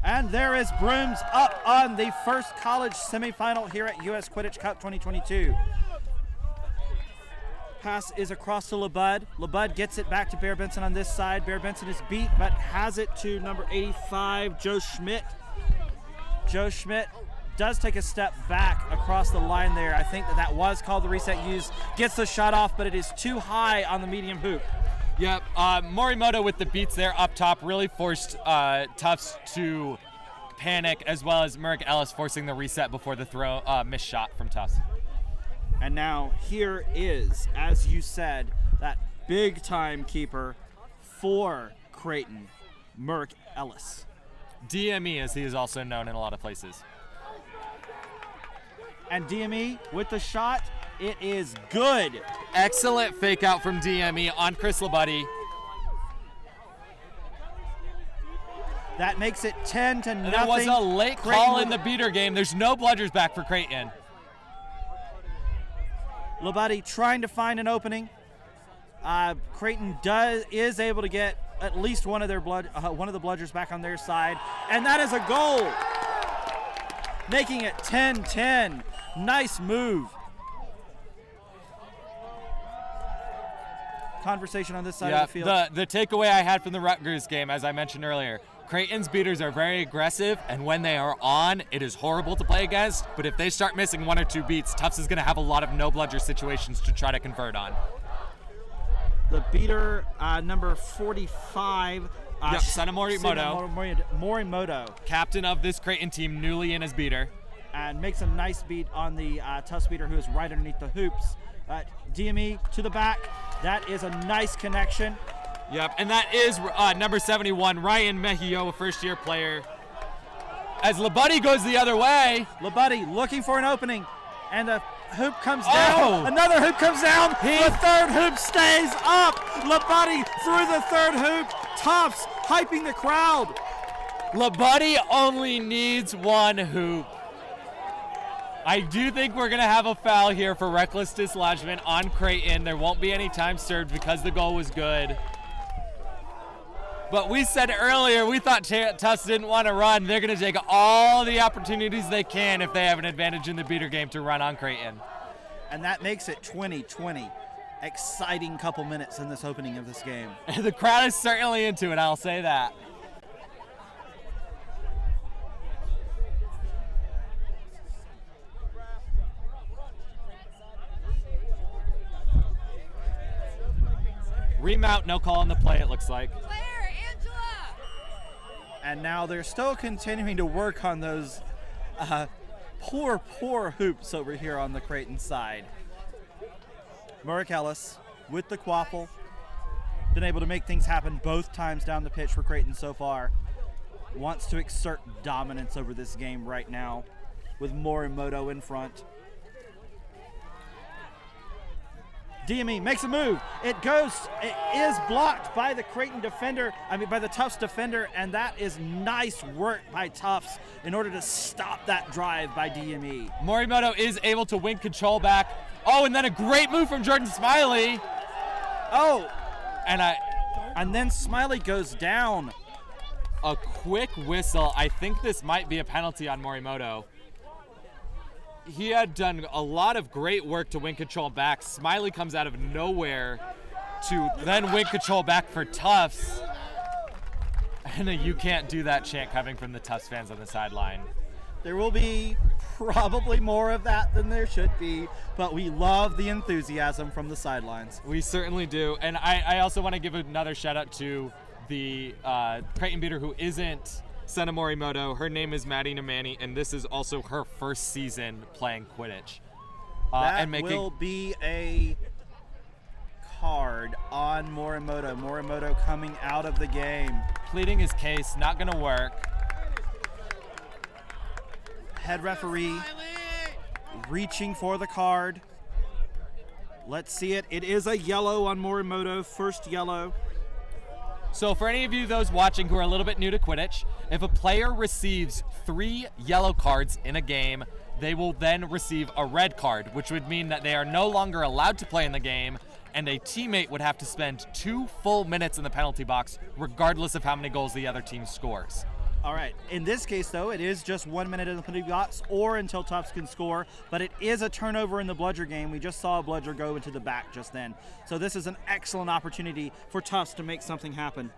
And there is brooms up on the first college semifinal here at US Quidditch Cup 2022. Pass is across to LeBud. LeBud gets it back to Bear Benson on this side. Bear Benson is beat, but has it to number 85, Joe Schmidt. Joe Schmidt does take a step back across the line there. I think that was called the reset use. Gets the shot off, but it is too high on the medium hoop. Yep, Morimoto with the beats there up top really forced Tufts to panic, as well as Merrick Ellis forcing the reset before the missed shot from Tufts. And now here is, as you said, that big time keeper for Creighton, Merrick Ellis. DME, as he is also known in a lot of places. And DME with the shot, it is good. Excellent fake out from DME on Chris LeBuddy. That makes it 10-0. There was a late call in the beater game. There's no bludgers back for Creighton. LeBuddy trying to find an opening. Creighton is able to get at least one of the bludgers back on their side, and that is a goal, making it 10-10. Nice move. Conversation on this side of the field. The takeaway I had from the Rutgers game, as I mentioned earlier, Creighton's beaters are very aggressive, and when they are on, it is horrible to play against. But if they start missing one or two beats, Tufts is going to have a lot of no bludger situations to try to convert on. The beater, number 45. Sana Morimoto. Captain of this Creighton team, newly in as beater. And makes a nice beat on the Tufts beater, who is right underneath the hoops. DME to the back. That is a nice connection. Yep, and that is number 71, Ryan Mejio, a first-year player. As LeBuddy goes the other way. LeBuddy looking for an opening, and the hoop comes down. Another hoop comes down. The third hoop stays up. LeBuddy through the third hoop. Tufts hyping the crowd. LeBuddy only needs one hoop. I do think we're going to have a foul here for reckless dislodgement on Creighton. There won't be any time served because the goal was good. But we said earlier we thought Tufts didn't want to run. They're going to take all the opportunities they can if they have an advantage in the beater game to run on Creighton. And that makes it 20-20. Exciting couple minutes in this opening of this game. The crowd is certainly into it, I'll say that. Remount, no call on the play, it looks like. And now they're still continuing to work on those poor hoops over here on the Creighton side. Merrick Ellis with the quaffle. Been able to make things happen both times down the pitch for Creighton so far. Wants to exert dominance over this game right now with Morimoto in front. DME makes a move. It is blocked by the Creighton defender, by the Tufts defender, and that is nice work by Tufts in order to stop that drive by DME. Morimoto is able to win control back. Oh, and then a great move from Jordan Smiley. Oh, and then Smiley goes down. A quick whistle. I think this might be a penalty on Morimoto. He had done a lot of great work to win control back. Smiley comes out of nowhere to then win control back for Tufts. And you can't do that chant coming from the Tufts fans on the sideline. There will be probably more of that than there should be, but we love the enthusiasm from the sidelines. We certainly do. And I also want to give another shout out to the Creighton beater who isn't Sana Morimoto. Her name is Maddie Namani, and this is also her first season playing Quidditch. Will be a card on Morimoto. Morimoto coming out of the game. Pleading his case, not going to work. Head referee reaching for the card. Let's see it. It is a yellow on Morimoto, first yellow. So for any of you those watching who are a little bit new to Quidditch, if a player receives 3 yellow cards in a game, they will then receive a red card, which would mean that they are no longer allowed to play in the game, and a teammate would have to spend 2 full minutes in the penalty box, regardless of how many goals the other team scores. All right. In this case, though, it is just 1 minute in the penalty box or until Tufts can score, but it is a turnover in the bludger game. We just saw a bludger go into the back just then. So this is an excellent opportunity for Tufts to make something happen.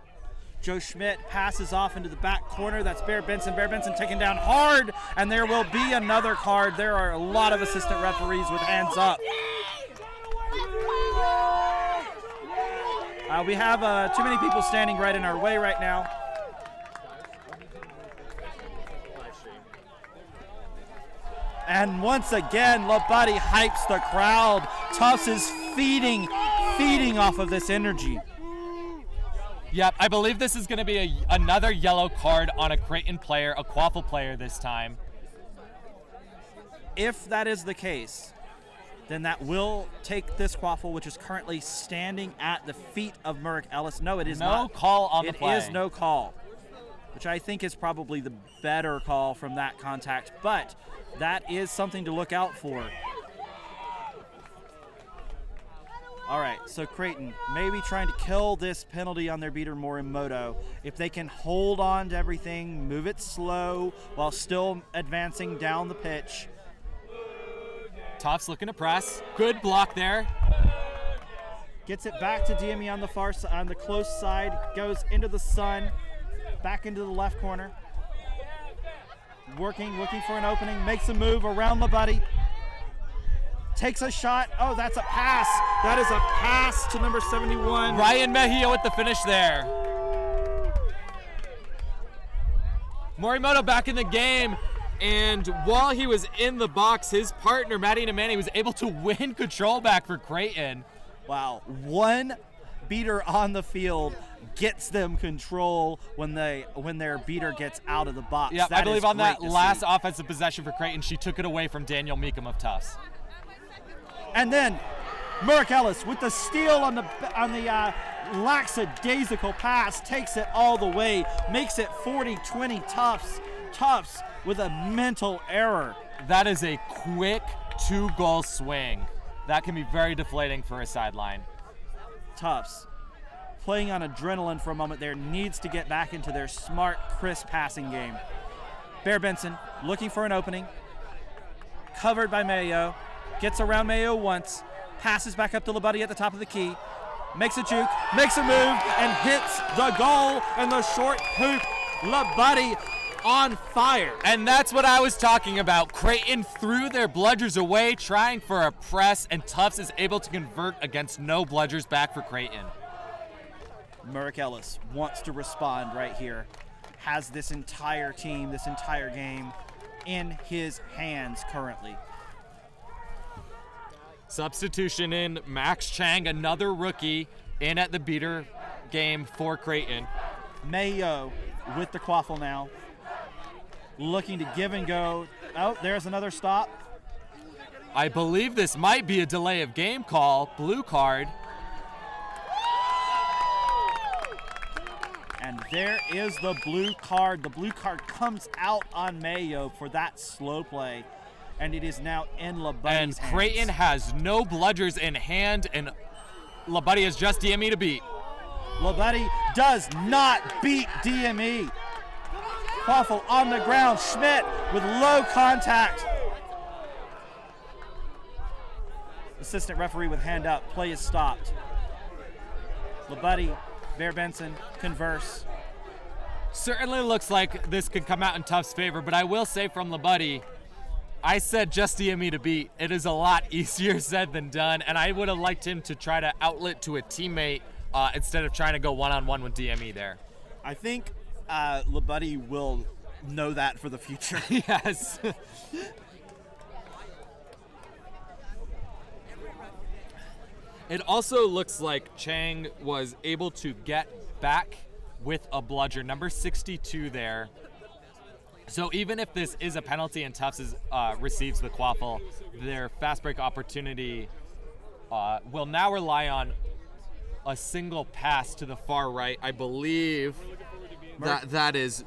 Joe Schmidt passes off into the back corner. That's Bear Benson. Bear Benson taken down hard, and there will be another card. There are a lot of assistant referees with hands up. We have too many people standing right in our way right now. And once again, Labuddy hypes the crowd. Tufts is feeding off of this energy. Yep, I believe this is going to be another yellow card on a Creighton player, a Quaffle player this time. If that is the case, then that will take this Quaffle, which is currently standing at the feet of Merrick Ellis. No, it is not. No call on the play. It is no call, which I think is probably the better call from that contact, but that is something to look out for. All right, so Creighton maybe trying to kill this penalty on their beater Morimoto. If they can hold on to everything, move it slow while still advancing down the pitch. Tufts looking to press. Good block there. Gets it back to DME on the far side, on the close side, goes into the sun, back into the left corner. Looking for an opening, makes a move around Labuddy. Takes a shot. Oh, that's a pass. That is a pass to number 71. Ryan Mejia with the finish there. Morimoto back in the game, and while he was in the box, his partner, Matty Namani, was able to win control back for Creighton. Wow, one beater on the field gets them control when their beater gets out of the box. Yeah, I believe on that last see. Offensive possession for Creighton, she took it away from Daniel Meekum of Tufts. And then Merrick Ellis with the steal on the lackadaisical pass, takes it all the way, makes it 40-20 Tufts. Tufts with a mental error. That is a quick 2-goal swing. That can be very deflating for a sideline. Tufts playing on adrenaline for a moment there, needs to get back into their smart, crisp passing game. Bear Benson looking for an opening, covered by Mayo. Gets around Mayo once, passes back up to Labuddy at the top of the key, makes a juke, makes a move, and hits the goal in the short hoop. Labuddy on fire. And that's what I was talking about. Creighton threw their bludgers away, trying for a press, and Tufts is able to convert against no bludgers back for Creighton. Merrick Ellis wants to respond right here. Has this entire team, this entire game in his hands currently. Substitution in, Max Chang, another rookie, in at the beater game for Creighton. Mayo with the Quaffle now. Looking to give and go. Oh, there's another stop. I believe this might be a delay of game call, blue card. And there is the blue card. The blue card comes out on Mayo for that slow play. And it is now in Labuddy's hands. And Creighton has no bludgers in hand, and Labuddy has just DME to beat. Labuddy does not beat DME. Quaffle on the ground. Schmidt with low contact. Assistant referee with hand up. Play is stopped. Labuddy, Bear Benson converse. Certainly looks like this could come out in Tufts' favor, but I will say from Labuddy, I said just DME to beat. It is a lot easier said than done, and I would have liked him to try to outlet to a teammate instead of trying to go one-on-one with DME there. I think Labuddy will know that for the future. Yes. It also looks like Chang was able to get back with a bludger, number 62 there. So even if this is a penalty and Tufts receives the Quaffle, their fast break opportunity will now rely on a single pass to the far right. I believe that is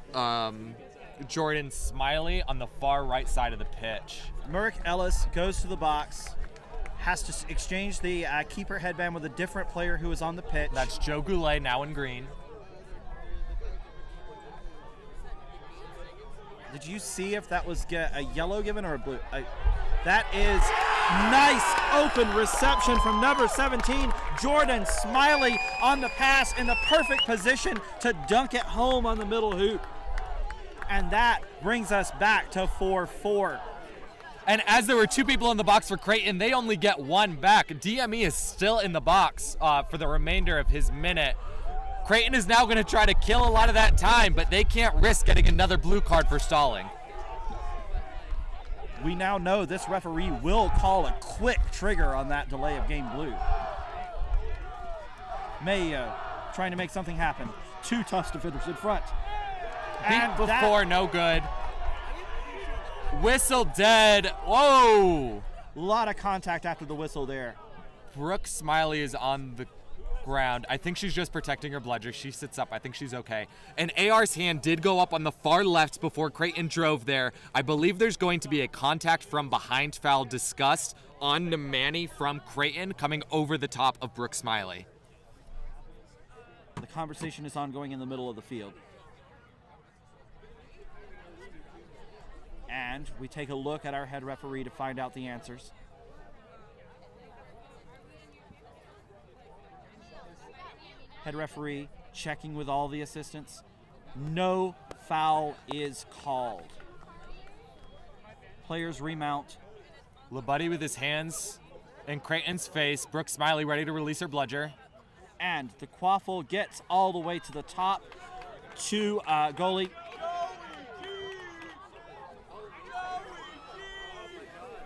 Jordan Smiley on the far right side of the pitch. Merrick Ellis goes to the box, has to exchange the keeper headband with a different player who is on the pitch. That's Joe Goulet, now in green. Did you see if that was a yellow given or a blue? That is nice open reception from number 17, Jordan Smiley, on the pass in the perfect position to dunk it home on the middle hoop. And that brings us back to 4-4. And as there were 2 people in the box for Creighton, they only get 1 back. DME is still in the box for the remainder of his minute. Creighton is now going to try to kill a lot of that time, but they can't risk getting another blue card for stalling. We now know this referee will call a quick trigger on that delay of game blue. Mayo trying to make something happen. 2 Tufts defenders in front. Beat before, no good. Whistle dead. Whoa! A lot of contact after the whistle there. Brooke Smiley is on the ground. I think she's just protecting her bludger. She sits up. I think she's okay. And AR's hand did go up on the far left before Creighton drove there. I believe there's going to be a contact from behind foul discussed on Nemani from Creighton coming over the top of Brooke Smiley. The conversation is ongoing in the middle of the field. And we take a look at our head referee to find out the answers. Head referee checking with all the assistants. No foul is called. Players remount. LeBuddy with his hands in Creighton's face. Brooke Smiley ready to release her bludger. And the quaffle gets all the way to the top to goalie.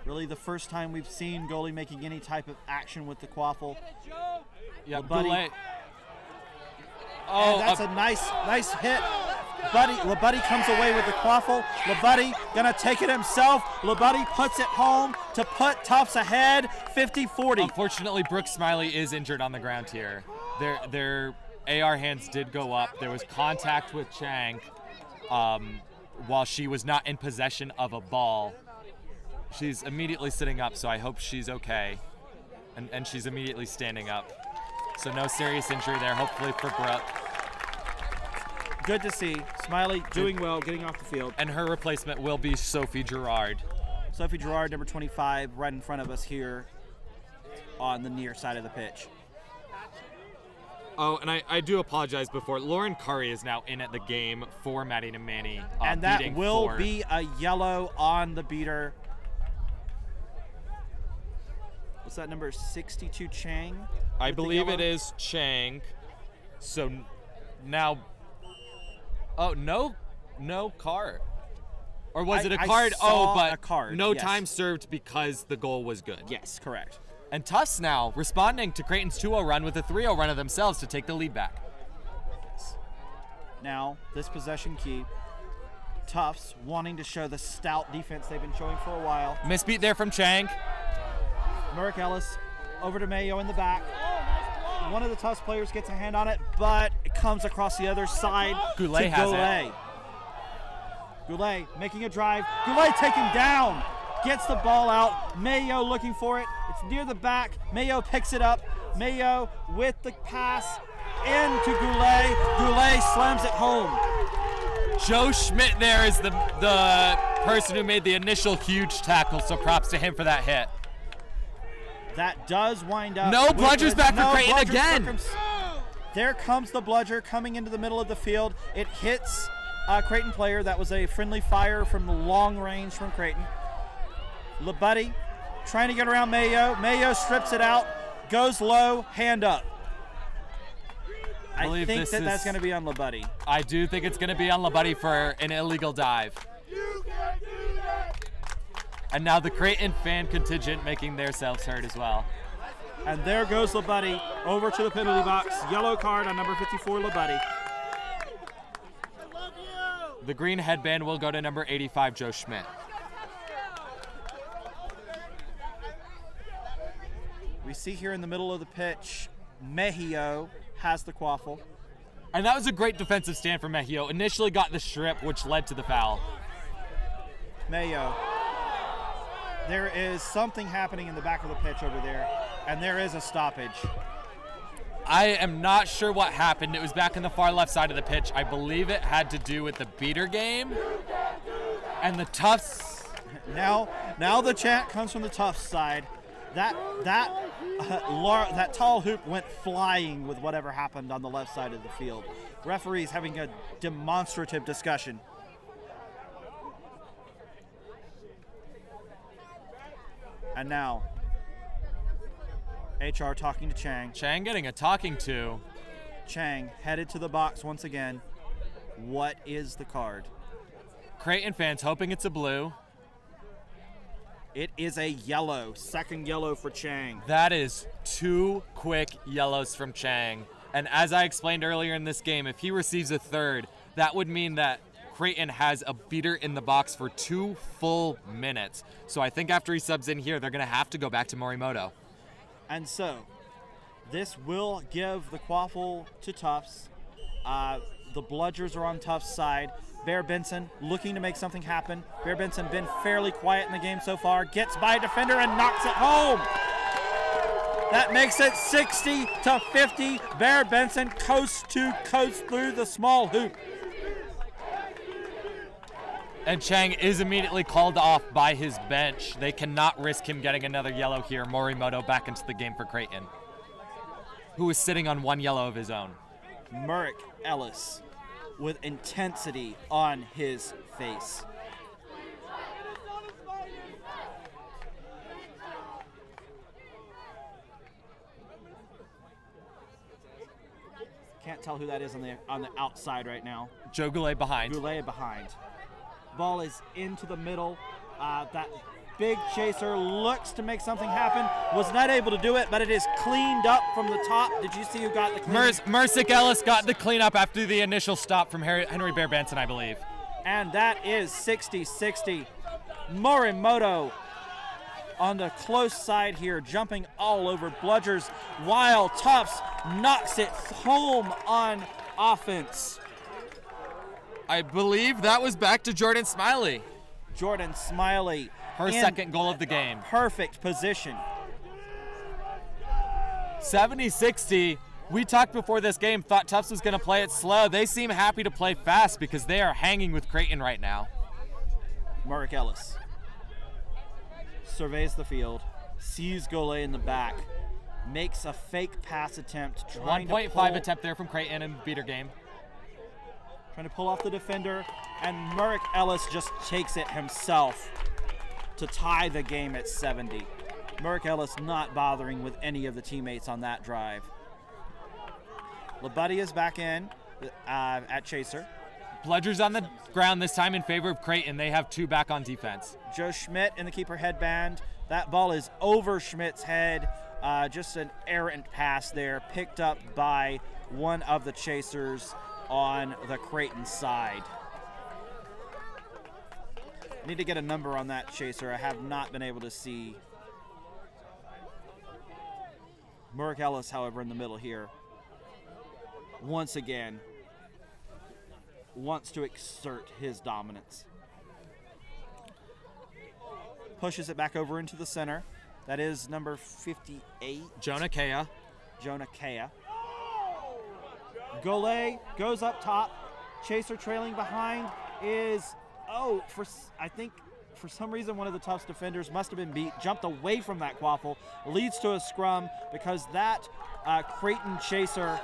Really the first time we've seen goalie making any type of action with the quaffle. Yeah, LeBuddy. Oh, that's a nice hit. LeBuddy comes away with the quaffle. LeBuddy gonna take it himself. LeBuddy puts it home to put Tufts ahead, 50-40. Unfortunately, Brooke Smiley is injured on the ground here. Their AR hands did go up. There was contact with Chang while she was not in possession of a ball. She's immediately sitting up, so I hope she's okay. And she's immediately standing up. So no serious injury there, hopefully for Brooke. Good to see. Smiley doing well, getting off the field. And her replacement will be Sophie Girard. Sophie Girard, number 25, right in front of us here on the near side of the pitch. Oh, and I do apologize before. Lauren Curry is now in at the game for Maddie Nemani. And that will be a yellow on the beater. Was that number 62 Chang? I believe it is Chang. So now, oh, no card. Or was it a card? Oh, but a card, no yes. time served because the goal was good. Yes, correct. And Tufts now responding to Creighton's 2-0 run with a 3-0 run of themselves to take the lead back. Now, this possession key. Tufts wanting to show the stout defense they've been showing for a while. Misbeat there from Chang. Merrick Ellis over to Mayo in the back. One of the Tufts players gets a hand on it, but it comes across the other side Goulet to has Goulet. it. Goulet making a drive. Goulet taken down. Gets the ball out. Mayo looking for it. It's near the back. Mayo picks it up. Mayo with the pass into Goulet. Goulet slams it home. Joe Schmidt there is the person who made the initial huge tackle, so props to him for that hit. That does wind up. No bludgers back for Creighton again. There comes the bludger coming into the middle of the field. It hits a Creighton player. That was a friendly fire from the long range from Creighton. LeBuddy trying to get around Mayo. Mayo strips it out, goes low, hand up. I think that's going to be on LeBuddy. I do think it's going to be on LeBuddy for an illegal dive. And now the Creighton fan contingent making themselves heard as well. And there goes LeBuddy over to the penalty box. Yellow card on number 54, LeBuddy. The green headband will go to number 85, Joe Schmidt. We see here in the middle of the pitch, Mejio has the quaffle. And that was a great defensive stand for Mejio. Initially got the strip, which led to the foul. Mayo. There is something happening in the back of the pitch over there, and there is a stoppage. I am not sure what happened. It was back in the far left side of the pitch. I believe it had to do with the beater game. And the Tufts. Now the chant comes from the Tufts side. That tall hoop went flying with whatever happened on the left side of the field. Referees having a demonstrative discussion. And now, HR talking to Chang. Chang getting a talking to. Chang headed to the box once again. What is the card? Creighton fans hoping it's a blue. It is a yellow. Second yellow for Chang. That is 2 quick yellows from Chang. And as I explained earlier in this game, if he receives a third, that would mean that Creighton has a beater in the box for 2 full minutes. So I think after he subs in here, they're going to have to go back to Morimoto. And so, this will give the quaffle to Tufts. The bludgers are on Tufts' side. Bear Benson looking to make something happen. Bear Benson been fairly quiet in the game so far. Gets by a defender and knocks it home. That makes it 60-50. Bear Benson coast to coast through the small hoop. And Chang is immediately called off by his bench. They cannot risk him getting another yellow here. Morimoto back into the game for Creighton, who is sitting on 1 yellow of his own. Merrick Ellis with intensity on his face. Can't tell who that is on the outside right now. Joe Goulet behind. Goulet behind. Ball is into the middle. That big chaser looks to make something happen. Was not able to do it, but it is cleaned up from the top. Did you see who got the clean? Mercick Ellis got the cleanup after the initial stop from Henry Bear Benson, I believe. And that is 60-60. Morimoto on the close side here, jumping all over bludgers, while Tufts knocks it home on offense. I believe that was back to Jordan Smiley. Jordan Smiley. Her second goal of the game. Perfect position. 70-60. We talked before this game, thought Tufts was going to play it slow. They seem happy to play fast because they are hanging with Creighton right now. Merrick Ellis surveys the field, sees Goulet in the back, makes a fake pass attempt. 1.5 attempt there from Creighton in beater game. Trying to pull off the defender, and Merrick Ellis just takes it himself to tie the game at 70. Merrick Ellis not bothering with any of the teammates on that drive. Labuddy is back in at chaser. Bludgers on the ground this time in favor of Creighton. They have 2 back on defense. Joe Schmidt in the keeper headband. That ball is over Schmidt's head. Just an errant pass there, picked up by one of the chasers on the Creighton side. Need to get a number on that chaser. I have not been able to see. Merrick Ellis, however, in the middle here, once again, wants to exert his dominance. Pushes it back over into the center. That is number 58. Jonah Kea. Goulet goes up top. Chaser trailing behind is, I think for some reason one of the Tufts defenders must have been beat, jumped away from that quaffle, leads to a scrum because that Creighton chaser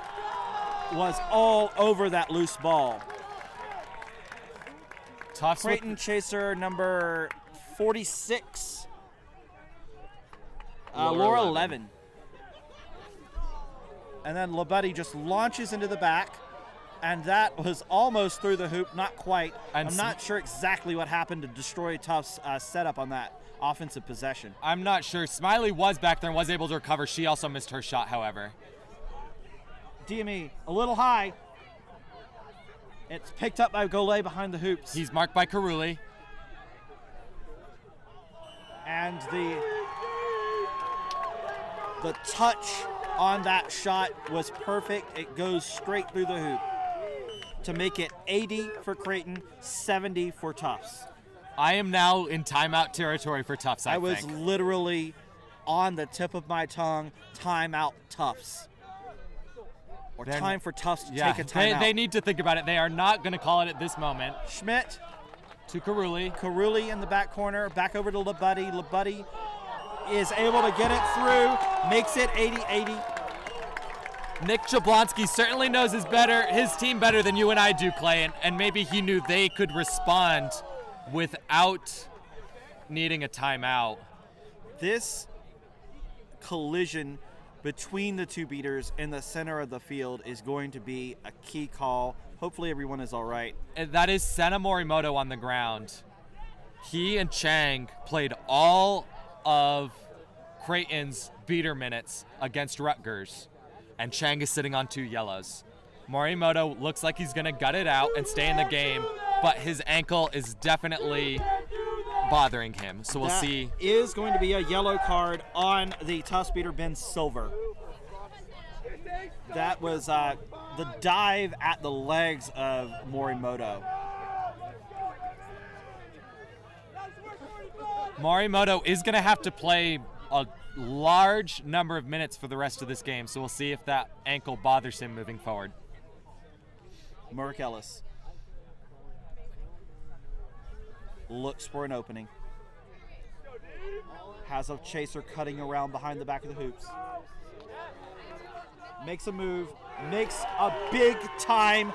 was all over that loose ball. Tufts Creighton chaser number 46. Laura 11. And then Labuddy just launches into the back, and that was almost through the hoop, not quite. And I'm not sure exactly what happened to destroy Tufts' setup on that offensive possession. I'm not sure. Smiley was back there and was able to recover. She also missed her shot, however. DME a little high. It's picked up by Goulet behind the hoops. He's marked by Caruli. And the touch on that shot was perfect. It goes straight through the hoop to make it 80 for Creighton, 70 for Tufts. I am now in timeout territory for Tufts, I think. was literally on the tip of my tongue, timeout Tufts. Or time for Tufts to take a timeout. They need to think about it. They are not going to call it at this moment. Schmidt To Karuli. Karuli in the back corner, back over to Labuddy. Labuddy is able to get it through, makes it 80-80. Nick Jablonski certainly knows his team better than you and I do, Clay, and maybe he knew they could respond without needing a timeout. This collision between the two beaters in the center of the field is going to be a key call. Hopefully everyone is all right. And that is Sena Morimoto on the ground. He and Chang played all of Creighton's beater minutes against Rutgers, and Chang is sitting on 2 yellows. Morimoto looks like he's going to gut it out and stay in the game, but his ankle is definitely bothering him, so we'll see. That is going to be a yellow card on the Tufts beater, Ben Silver. That was the dive at the legs of Morimoto. Morimoto is going to have to play a large number of minutes for the rest of this game, so we'll see if that ankle bothers him moving forward. Merrick Ellis looks for an opening. Has a chaser cutting around behind the back of the hoops. Makes a move, makes a big time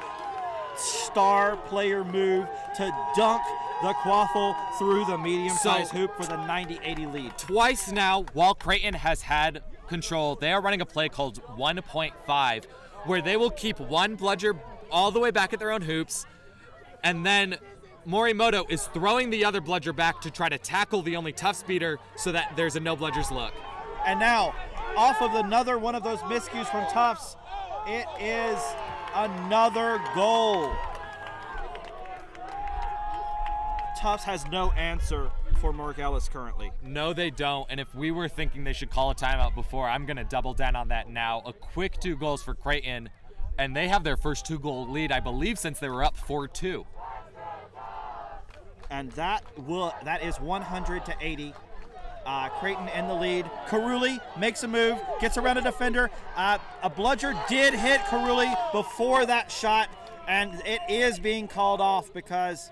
star player move to dunk the quaffle through the medium-sized hoop for the 90-80 lead. Twice now, while Creighton has had control, they are running a play called 1.5, where they will keep one bludger all the way back at their own hoops, and then Morimoto is throwing the other bludger back to try to tackle the only Tufts beater so that there's a no bludgers look. And now, off of another one of those miscues from Tufts, it is another goal. Tufts has no answer for Merrick Ellis currently. No, they don't. And if we were thinking they should call a timeout before, I'm going to double down on that now. A quick 2 goals for Creighton, and they have their first 2-goal lead, I believe, since they were up 4-2. And that is 100-80. Creighton in the lead. Karuli makes a move, gets around a defender. A bludger did hit Karuli before that shot, and it is being called off because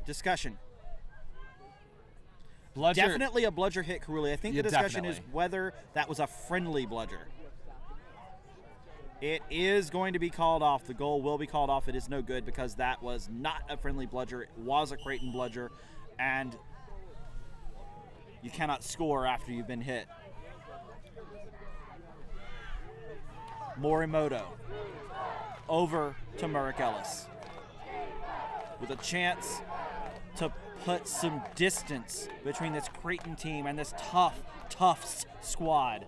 discussion. Bludger. Definitely a bludger hit Karuli. I think the discussion is definitely. whether that was a friendly bludger. It is going to be called off. The goal will be called off. It is no good because that was not a friendly bludger. It was a Creighton bludger, and you cannot score after you've been hit. Morimoto over to Merrick Ellis with a chance to put some distance between this Creighton team and this Tufts squad.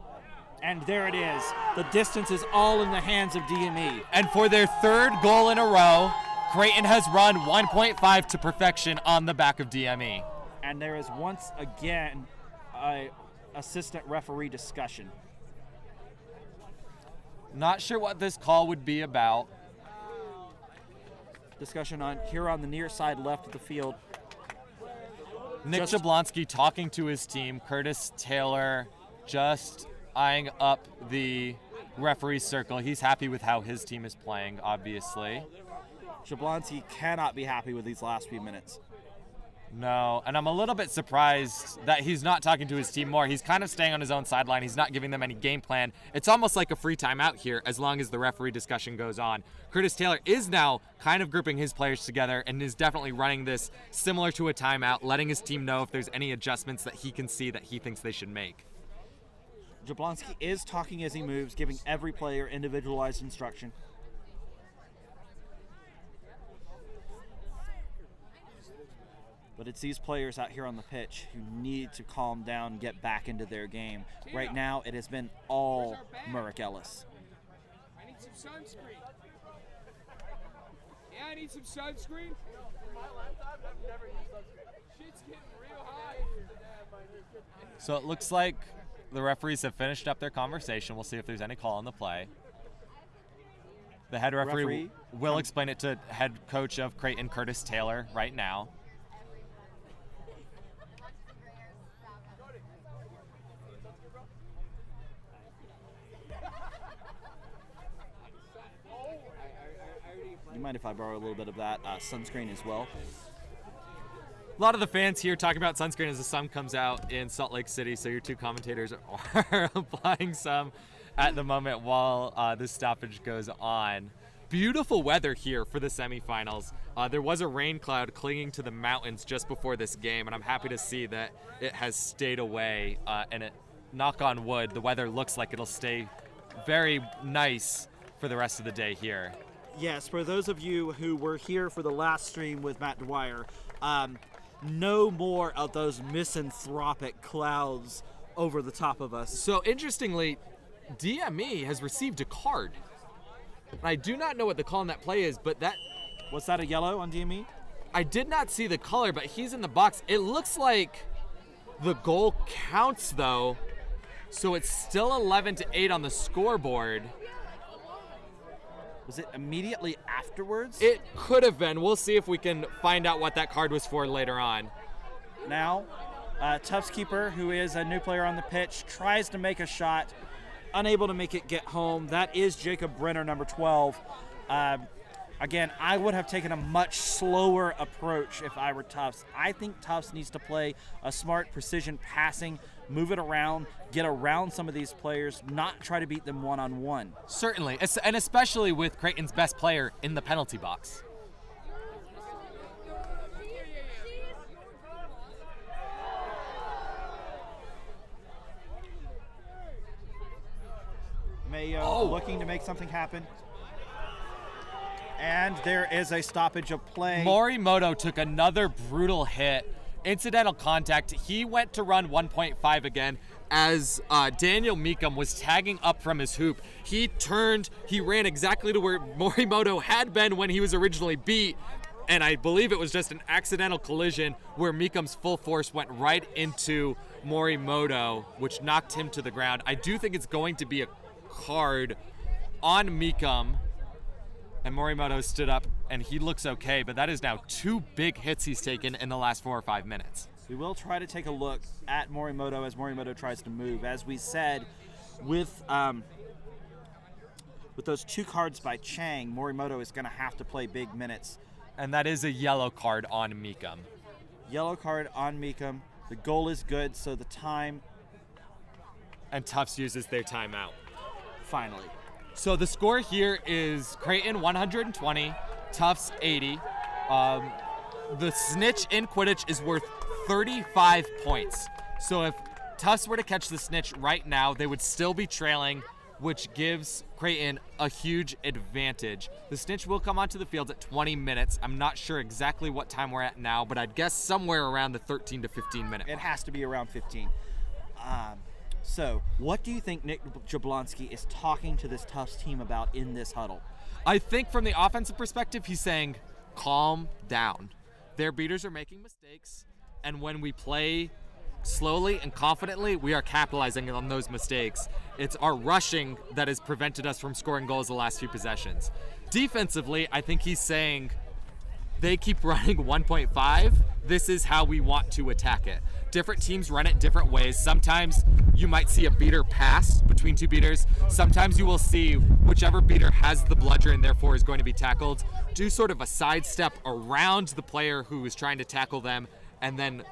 And there it is. The distance is all in the hands of DME. And for their 3rd goal in a row, Creighton has run 1.5 to perfection on the back of DME. And there is once again a assistant referee discussion. Not sure what this call would be about. Discussion on the near side left of the field. Nick Jablonski talking to his team. Curtis Taylor just eyeing up the referee's circle. He's happy with how his team is playing, obviously. Jablonski cannot be happy with these last few minutes. No, and I'm a little bit surprised that he's not talking to his team more. He's kind of staying on his own sideline. He's not giving them any game plan. It's almost like a free timeout here as long as the referee discussion goes on. Curtis Taylor is now kind of grouping his players together and is definitely running this similar to a timeout, letting his team know if there's any adjustments that he can see that he thinks they should make. Jablonski is talking as he moves, giving every player individualized instruction. But it's these players out here on the pitch who need to calm down and get back into their game. Right now, it has been all Merrick Ellis. I need some sunscreen. Yeah, I need some sunscreen. My laptop, I've never used sunscreen. Shit's getting real hot. So it looks like the referees have finished up their conversation. We'll see if there's any call on the play. The head referee will explain it to head coach of Creighton, Curtis Taylor, right now. You might mind if I borrow a little bit of that sunscreen as well? A lot of the fans here talking about sunscreen as the sun comes out in Salt Lake City, so your two commentators are applying some at the moment while this stoppage goes on. Beautiful weather here for the semifinals. There was a rain cloud clinging to the mountains just before this game, and I'm happy to see that it has stayed away. And knock on wood, the weather looks like it'll stay very nice for the rest of the day here. Yes, for those of you who were here for the last stream with Matt Dwyer, no more of those misanthropic clouds over the top of us. So interestingly, DME has received a card. I do not know what the call on that play is, but that... Was that a yellow on DME? I did not see the color, but he's in the box. It looks like the goal counts, though, so it's still 11-8 on the scoreboard. Was it immediately afterwards? It could have been. We'll see if we can find out what that card was for later on. Now, Tufts keeper, who is a new player on the pitch, tries to make a shot, unable to make it get home. That is Jacob Brenner, number 12. Again, I would have taken a much slower approach if I were Tufts. I think Tufts needs to play a smart precision passing, move it around, get around some of these players, not try to beat them one-on-one. Certainly, and especially with Creighton's best player in the penalty box. Mayo looking to make something happen. And there is a stoppage of play. Morimoto took another brutal hit. Incidental contact. He went to run 1.5 again as Daniel Meekum was tagging up from his hoop. He turned, he ran exactly to where Morimoto had been when he was originally beat, and I believe it was just an accidental collision where Meekum's full force went right into Morimoto, which knocked him to the ground. I do think it's going to be a card on Meekum, and Morimoto stood up and he looks okay, but that is now 2 big hits he's taken in the last 4 or 5 minutes. We will try to take a look at Morimoto as Morimoto tries to move. As we said, with those 2 cards by Chang, Morimoto is going to have to play big minutes. And that is a yellow card on Meekum. Yellow card on Meekum. The goal is good, so the time... And Tufts uses their timeout. Finally. So the score here is Creighton 120, Tufts 80. The snitch in Quidditch is worth 35 points. So if Tufts were to catch the snitch right now, they would still be trailing, which gives Creighton a huge advantage. The snitch will come onto the field at 20 minutes. I'm not sure exactly what time we're at now, but I'd guess somewhere around the 13 to 15 minute mark. It has to be around 15. So, what do you think Nick Jablonski is talking to this Tufts team about in this huddle? I think from the offensive perspective, he's saying, calm down. Their beaters are making mistakes, and when we play slowly and confidently, we are capitalizing on those mistakes. It's our rushing that has prevented us from scoring goals the last few possessions. Defensively, I think he's saying, they keep running 1.5. This is how we want to attack it. Different teams run it different ways. Sometimes you might see a beater pass between 2 beaters. Sometimes you will see whichever beater has the bludger and therefore is going to be tackled do sort of a sidestep around the player who is trying to tackle them, and then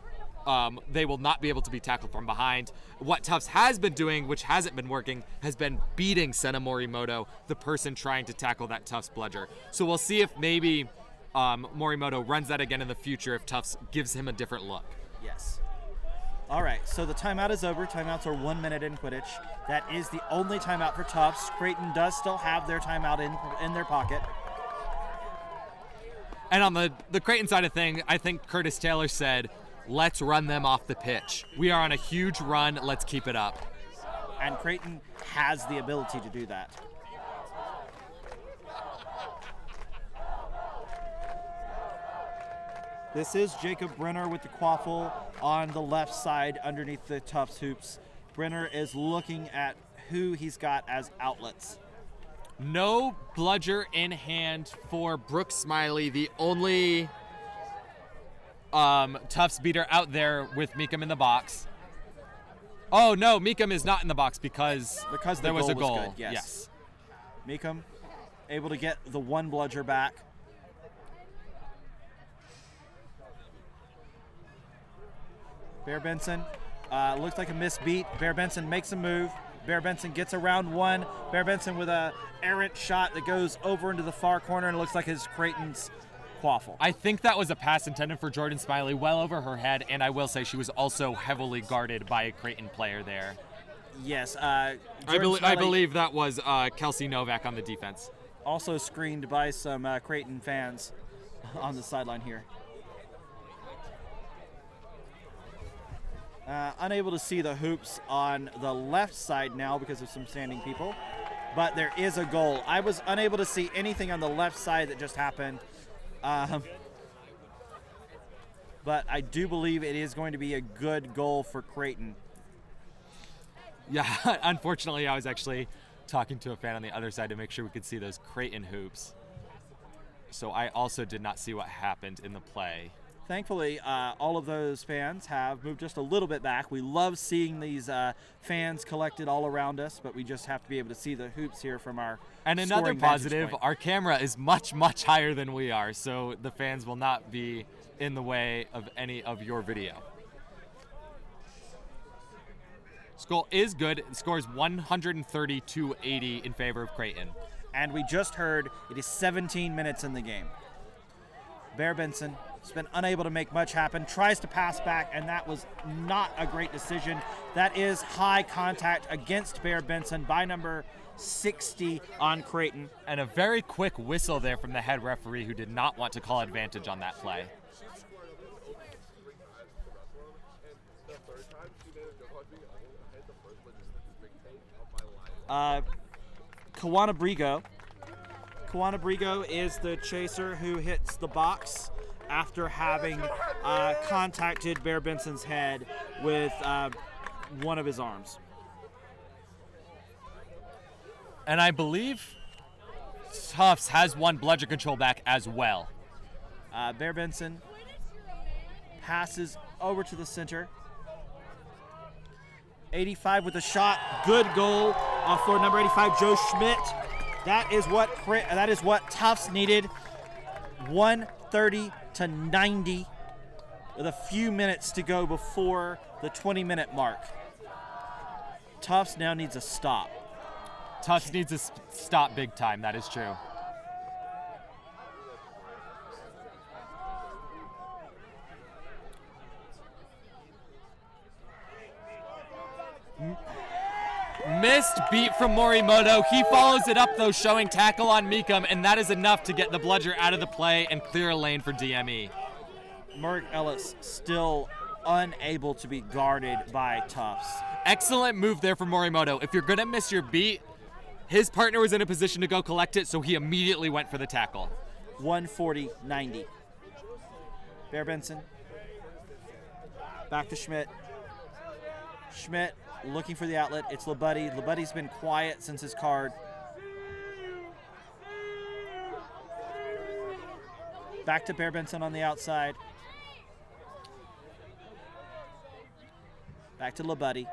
they will not be able to be tackled from behind. What Tufts has been doing, which hasn't been working, has been beating Sena Morimoto, the person trying to tackle that Tufts bludger. So we'll see if maybe Morimoto runs that again in the future if Tufts gives him a different look. Yes. All right, so the timeout is over. Timeouts are 1 minute in Quidditch. That is the only timeout for Tufts. Creighton does still have their timeout in their pocket. And on the Creighton side of thing, I think Curtis Taylor said, let's run them off the pitch. We are on a huge run. Let's keep it up. And Creighton has the ability to do that. This is Jacob Brenner with the quaffle on the left side underneath the Tufts hoops. Brenner is looking at who he's got as outlets. No bludger in hand for Brooke Smiley, the only Tufts beater out there with Meekum in the box. Oh no, Meekum is not in the box because there was a goal. Good, yes. Meekum able to get the 1 bludger back. Bear Benson looks like a missed beat. Bear Benson makes a move. Bear Benson gets around one. Bear Benson with a errant shot that goes over into the far corner and it looks like his Creighton's quaffle. I think that was a pass intended for Jordan Smiley well over her head, and I will say she was also heavily guarded by a Creighton player there. Yes. I believe that was Kelsey Novak on the defense. Also screened by some Creighton fans on the sideline here. Unable to see the hoops on the left side now because of some standing people, but there is a goal. I was unable to see anything on the left side that just happened, but I do believe it is going to be a good goal for Creighton. Yeah, unfortunately, I was actually talking to a fan on the other side to make sure we could see those Creighton hoops, so I also did not see what happened in the play. Thankfully, all of those fans have moved just a little bit back. We love seeing these fans collected all around us, but we just have to be able to see the hoops here from our And another scoring vantage positive, point. our camera is much, much higher than we are, so the fans will not be in the way of any of your video. Score is good. The score is 130-80 in favor of Creighton. And we just heard it is 17 minutes in the game. Bear Benson has been unable to make much happen, tries to pass back, and that was not a great decision. That is high contact against Bear Benson by number 60 on Creighton. And a very quick whistle there from the head referee who did not want to call advantage on that play. Kawanabrigo is the chaser who hits the box after having contacted Bear Benson's head with one of his arms. And I believe Tufts has won bludger control back as well. Bear Benson passes over to the center. 85 with a shot. Good goal for number 85, Joe Schmidt. That is what Tufts needed. 130-90 with a few minutes to go before the 20-minute mark. Tufts now needs a stop. Tufts needs to stop big time, that is true. Missed beat from Morimoto. He follows it up, though, showing tackle on Meekum, and that is enough to get the bludger out of the play and clear a lane for DME. Mark Ellis still unable to be guarded by Tufts. Excellent move there from Morimoto. If you're going to miss your beat, his partner was in a position to go collect it, so he immediately went for the tackle. 140-90. Bear Benson. Back to Schmidt. Schmidt looking for the outlet. It's Labuddy. Labuddy's been quiet since his card. Back to Bear Benson on the outside. Back to Labuddy.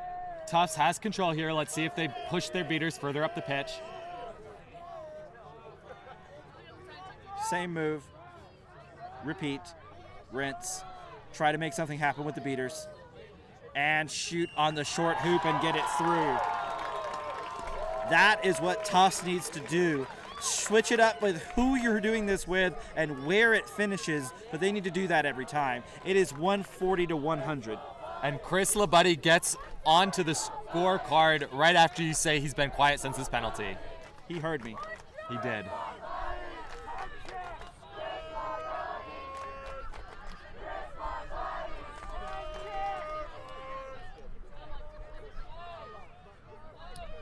Tufts has control here. Let's see if they push their beaters further up the pitch. Same move. Repeat. Rinse. Try to make something happen with the beaters. And shoot on the short hoop and get it through. That is what Tufts needs to do. Switch it up with who you're doing this with and where it finishes, but they need to do that every time. It is 140-100. And Chris Labuddy gets onto the scorecard right after you say he's been quiet since his penalty. He heard me. He did.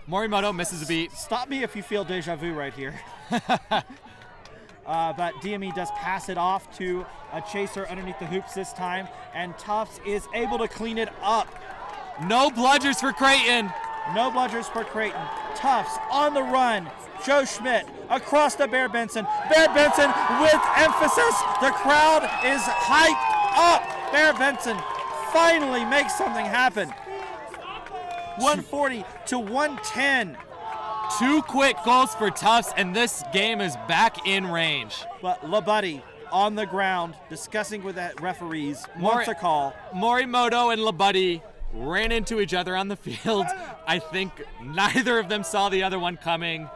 Morimoto misses a beat. Stop me if you feel deja vu right here. But DME does pass it off to a chaser underneath the hoops this time, and Tufts is able to clean it up. No bludgers for Creighton. No bludgers for Creighton. Tufts on the run. Joe Schmidt across to Bear Benson. Bear Benson with emphasis. The crowd is hyped up. Bear Benson finally makes something happen. 140-110. Two quick goals for Tufts, and this game is back in range. But Labuddy on the ground discussing with the referees. Wants a call. Morimoto and Labuddy ran into each other on the field. I think neither of them saw the other one coming.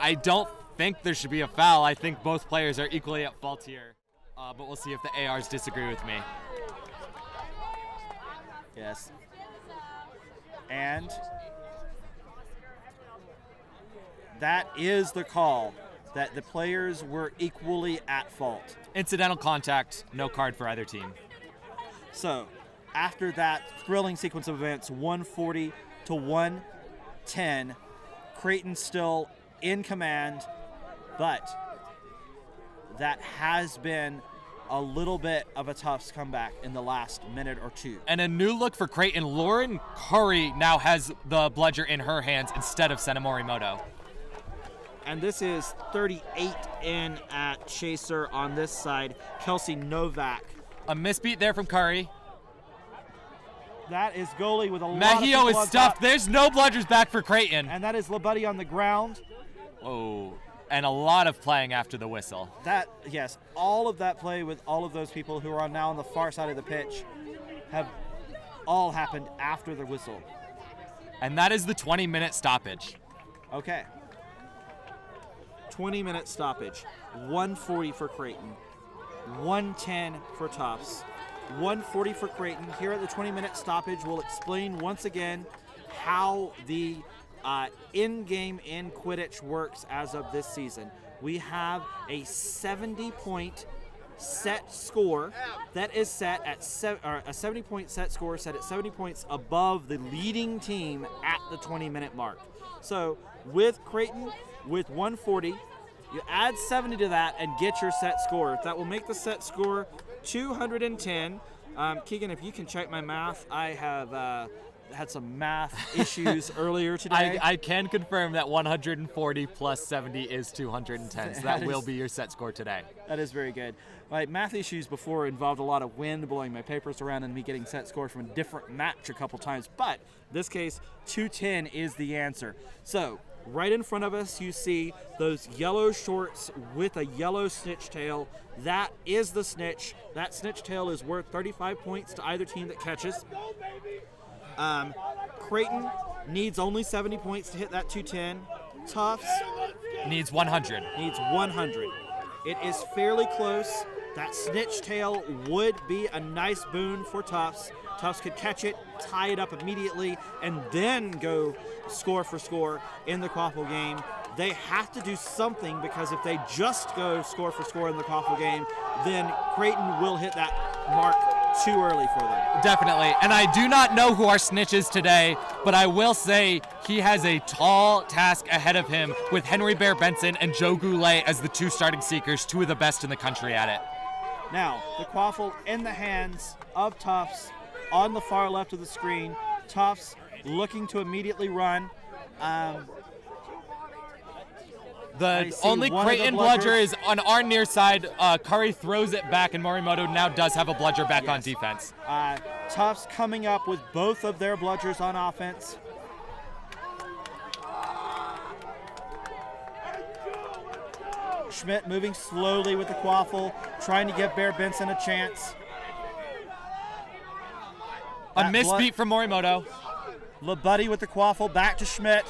I don't think there should be a foul. I think both players are equally at fault here. But we'll see if the ARs disagree with me. Yes. And that is the call, that the players were equally at fault. Incidental contact, no card for either team. So, after that thrilling sequence of events, 140 to 110, Creighton still in command, but that has been a little bit of a Tufts comeback in the last minute or two. And a new look for Creighton. Lauren Curry now has the bludger in her hands instead of Sena Morimoto. And this is 38 in at Chaser on this side. Kelsey Novak. A misbeat there from Curry. That is goalie with a lot of Mejio people is on stuffed. top. There's no bludgers back for Creighton. And that is Labuddy on the ground. Oh, and a lot of playing after the whistle. That, yes, all of that play with all of those people who are now on the far side of the pitch have all happened after the whistle. And that is the 20-minute stoppage. Okay. 20-minute stoppage. 140 for Creighton. 110 for Tufts. 140 for Creighton. Here at the 20-minute stoppage, we'll explain once again how the in-game in Quidditch works as of this season. We have a 70-point set score that is set at a 70-point set score set at 70 points above the leading team at the 20-minute mark. So with Creighton, with 140, you add 70 to that and get your set score. That will make the set score 210. Keegan, if you can check my math, I have had some math issues earlier today. I can confirm that 140 plus 70 is 210, so that will be your set score today. That is very good. My math issues before involved a lot of wind blowing my papers around and me getting set score from a different match a couple times, but in this case, 210 is the answer. So, right in front of us, you see those yellow shorts with a yellow snitch tail. That is the snitch. That snitch tail is worth 35 points to either team that catches. Creighton needs only 70 points to hit that 210. Tufts Needs 100. needs 100. It is fairly close. That snitch tail would be a nice boon for Tufts. Tufts could catch it, tie it up immediately, and then go score for score in the Quaffle game. They have to do something, because if they just go score for score in the Quaffle game, then Creighton will hit that mark too early for them. Definitely. And I do not know who our snitch is today, but I will say he has a tall task ahead of him with Henry Bear Benson and Joe Goulet as the two starting seekers, two of the best in the country at it. Now, the Quaffle in the hands of Tufts on the far left of the screen. Tufts looking to immediately run. I The see only one of the Creighton bludgers. bludger is on our near side. Curry throws it back, and Morimoto now does have a bludger back on defense. Tufts coming up with both of their bludgers on offense. Schmidt moving slowly with the Quaffle, trying to give Bear Benson a chance. A That misbeat from Morimoto. Labuddy with the Quaffle, back to Schmidt.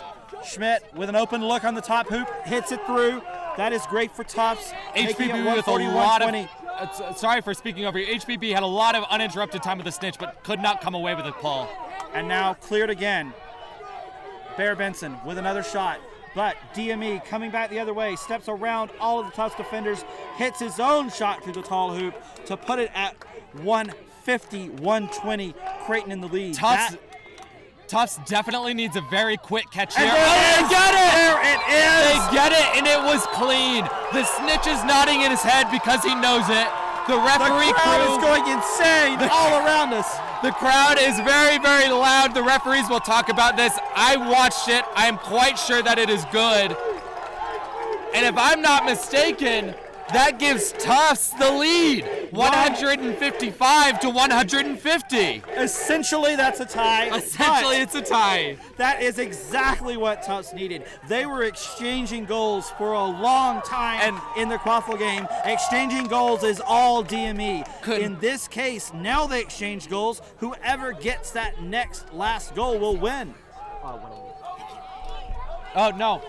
Schmidt with an open look on the top hoop, hits it through. That is great for Tufts. making it HBB with a 140, lot of. 120. Sorry for speaking over you. HBB had a lot of uninterrupted time with the snitch, but could not come away with a pull. And now cleared again. Bear Benson with another shot. But DME coming back the other way, steps around all of the Tufts defenders, hits his own shot through the tall hoop to put it at 150, 120. Creighton in the lead. Tufts definitely needs a very quick catch here. And there They get it! There it is! They get it, and it was clean. The snitch is nodding in his head because he knows it. The referee The crowd crew is going insane all around us. The crowd is very, very loud. The referees will talk about this. I watched it. I am quite sure that it is good. And if I'm not mistaken, That gives Tufts the lead, 155 to 150. Essentially, that's a tie. Essentially, it's a tie. That is exactly what Tufts needed. They were exchanging goals for a long time in the quaffle game. Exchanging goals is all DME. In this case, now they exchange goals. Whoever gets that next last goal will win. Oh, no.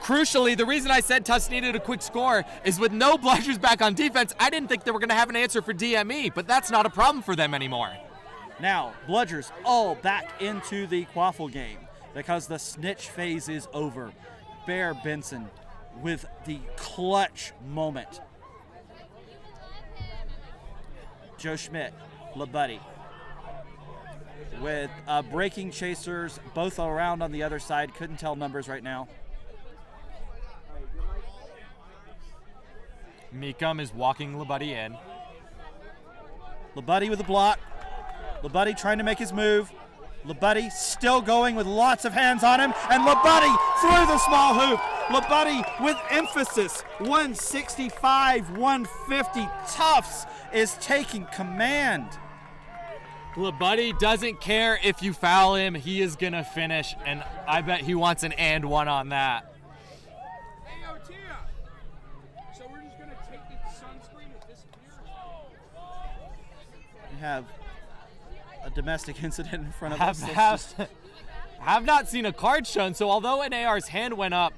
Crucially, the reason I said Tufts needed a quick score is with no bludgers back on defense, I didn't think they were going to have an answer for DME, but that's not a problem for them anymore. Now, bludgers all back into the quaffle game because the snitch phase is over. Bear Benson with the clutch moment. Joe Schmidt, LeBuddy, with breaking chasers both around on the other side. Couldn't tell numbers right now. Meekum is walking LeBuddy in. LeBuddy with the block. LeBuddy trying to make his move. LeBuddy still going with lots of hands on him. And LeBuddy through the small hoop. LeBuddy with emphasis. 165, 150. Tufts is taking command. LeBuddy doesn't care if you foul him. He is going to finish, and I bet he wants an and one on that. Have a domestic incident in front of us. Have not seen a card shown, so although an AR's hand went up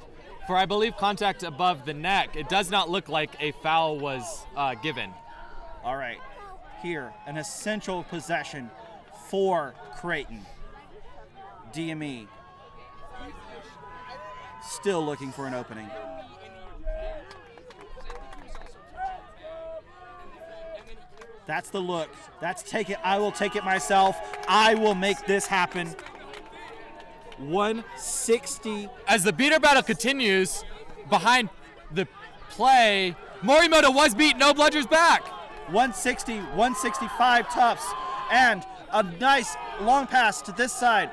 for, I believe, contact above the neck, it does not look like a foul was given. All right, here, an essential possession for Creighton. DME still looking for an opening. That's the look. That's take it. I will take it myself. I will make this happen. 160. As the beater battle continues, behind the play, Morimoto was beat. No bludgers back. 160, 165 Tufts. And a nice long pass to this side.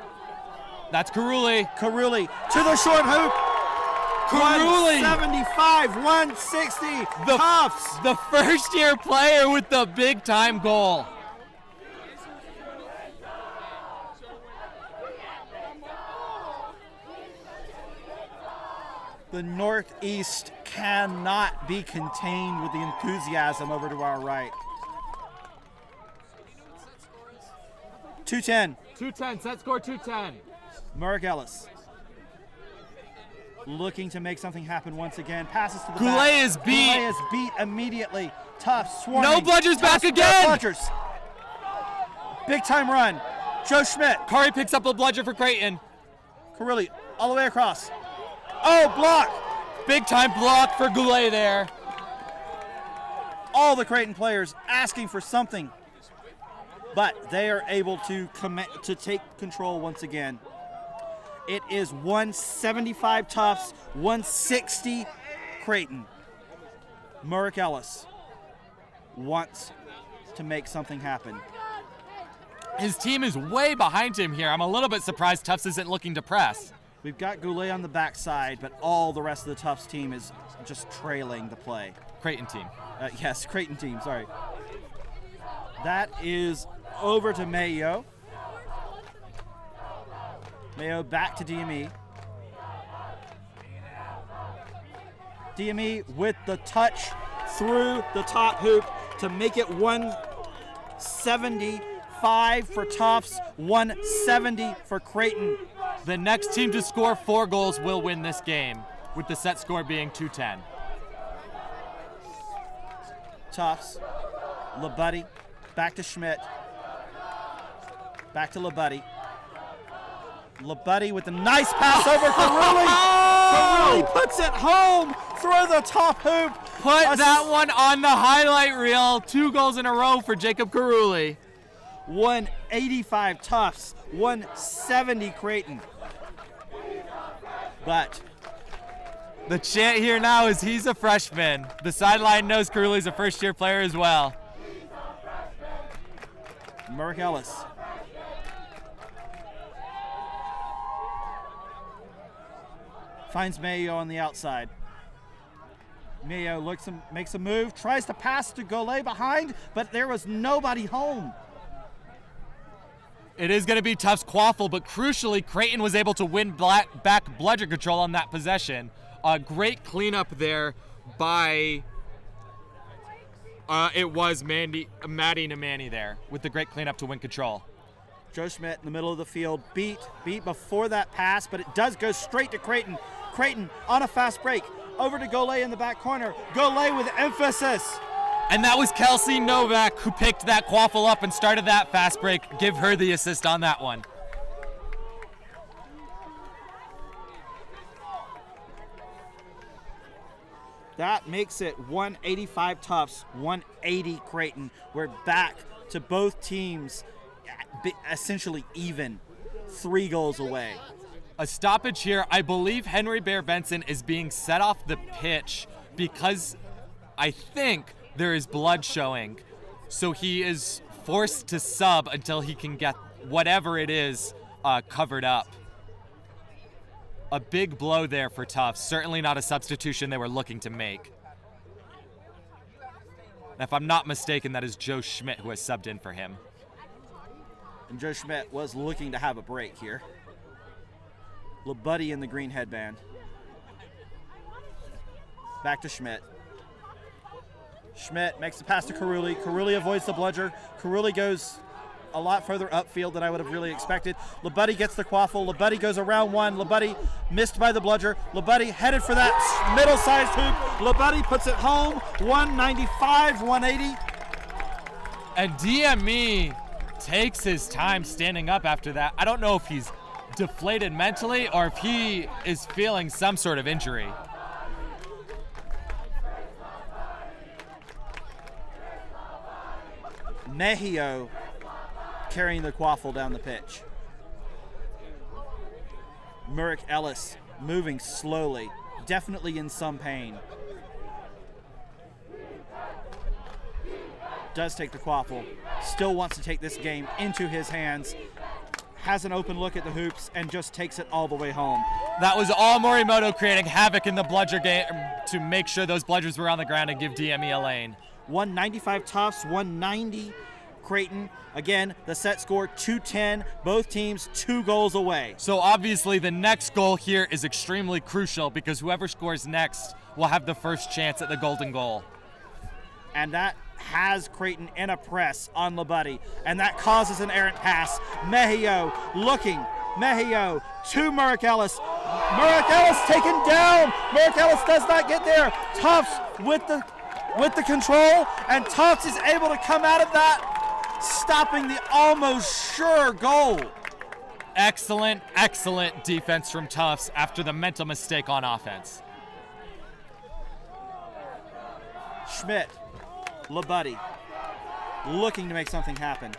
That's Karuli. Karuli to the short hoop. Karuli. 175, 160. Tufts. The first-year player with the big-time goal. The Northeast cannot be contained with the enthusiasm over to our right. 210. 210, set score 210. Merrick Ellis looking to make something happen once again. Passes to the Goulet back. is beat. Goulet is beat immediately. Tufts swarming. No bludgers back again. Bludgers. Big time run. Joe Schmidt. Kari picks up a bludger for Creighton. Karuli all the way across. Oh, block. Big time block for Goulet there. All the Creighton players asking for something, but they are able to take control once again. It is 175 Tufts, 160 Creighton. Merrick Ellis wants to make something happen. His team is way behind him here. I'm a little bit surprised Tufts isn't looking to press. We've got Goulet on the backside, but all the rest of the Tufts team is just trailing the play. Creighton team. Yes, Creighton team, sorry. That is over to Mayo. Mayo back to DME. DME with the touch through the top hoop to make it 175 for Tufts, 170 for Creighton. The next team to score 4 goals will win this game, with the set score being 210. Tufts, LeBuddy, back to Schmidt. Back to LeBuddy. LeBuddy with a nice pass over Karuli. Karuli puts it home through the top hoop. Put that one on the highlight reel. 2 goals in a row for Jacob Karuli. 185 Tufts, 170 Creighton. But the chant here now is he's a freshman. The sideline knows Karuli's a first-year player as well. Merrick Ellis. Finds Mayo on the outside. Mayo makes a move, tries to pass to Golay behind, but there was nobody home. It is going to be Tufts Quaffle, but crucially, Creighton was able to win back bludger control on that possession. A great cleanup there by, it was Maddie Namani there with the great cleanup to win control. Joe Schmidt in the middle of the field, beat before that pass, but it does go straight to Creighton. Creighton on a fast break, over to Golay in the back corner. Golay with emphasis. And that was Kelsey Novak who picked that quaffle up and started that fast break. Give her the assist on that one. That makes it 185 Tufts, 180 Creighton. We're back to both teams essentially even, 3 goals away. A stoppage here. I believe Henry Bear Benson is being set off the pitch because I think there is blood showing. So he is forced to sub until he can get whatever it is covered up. A big blow there for Tufts. Certainly not a substitution they were looking to make. And if I'm not mistaken, that is Joe Schmidt who has subbed in for him. And Joe Schmidt was looking to have a break here. LeBuddy in the green headband. Back to Schmidt. Schmidt makes the pass to Carulli. Carulli avoids the bludger. Carulli goes a lot further upfield than I would have really expected. LeBuddy gets the quaffle. LeBuddy goes around one. LeBuddy missed by the bludger. LeBuddy headed for that middle-sized hoop. LeBuddy puts it home. 195, 180. And DME takes his time standing up after that. I don't know if he's deflated mentally or if he is feeling some sort of injury. Mejio carrying the quaffle down the pitch. Murick Ellis moving slowly, definitely in some pain. Does take the quaffle, still wants to take this game into his hands, has an open look at the hoops, and just takes it all the way home. That was all Morimoto creating havoc in the bludger game to make sure those bludgers were on the ground and give DME a lane. 195 Tufts, 190 Creighton. Again, the set score 2-10. Both teams 2 goals away. So obviously the next goal here is extremely crucial because whoever scores next will have the first chance at the golden goal. And that has Creighton in a press on LeBuddy, and that causes an errant pass. Mejio looking. Mejio to Murick Ellis. Murick Ellis taken down. Murick Ellis does not get there. Tufts with the control, and Tufts is able to come out of that, stopping the almost sure goal. Excellent, excellent defense from Tufts after the mental mistake on offense. Schmidt, LeBuddy, looking to make something happen.